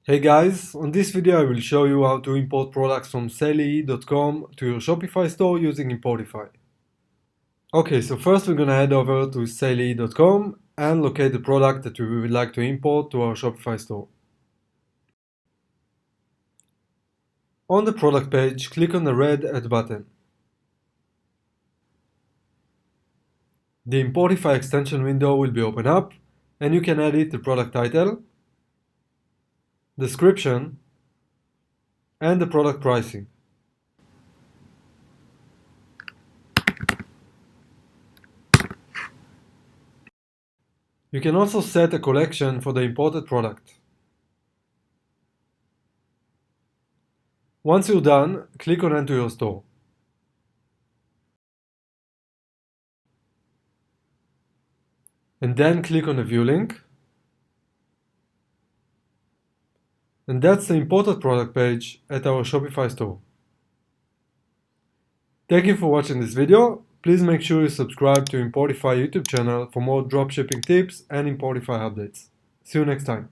Hey guys, on this video I will show you how to import products from SaleYee.com to your Shopify store using Importify. Okay, so first we're gonna head over to SaleYee.com and locate the product that we would like to import to our Shopify store. On the product page, click on the red Add button. The Importify extension window will be opened up and you can edit the product title, description, and the product pricing. You can also set a collection for the imported product. Once you're done, click on Enter Your Store. And then click on the View link. And that's the imported product page at our Shopify store. Thank you for watching this video. Please make sure you subscribe to Importify YouTube channel for more dropshipping tips and Importify updates. See you next time.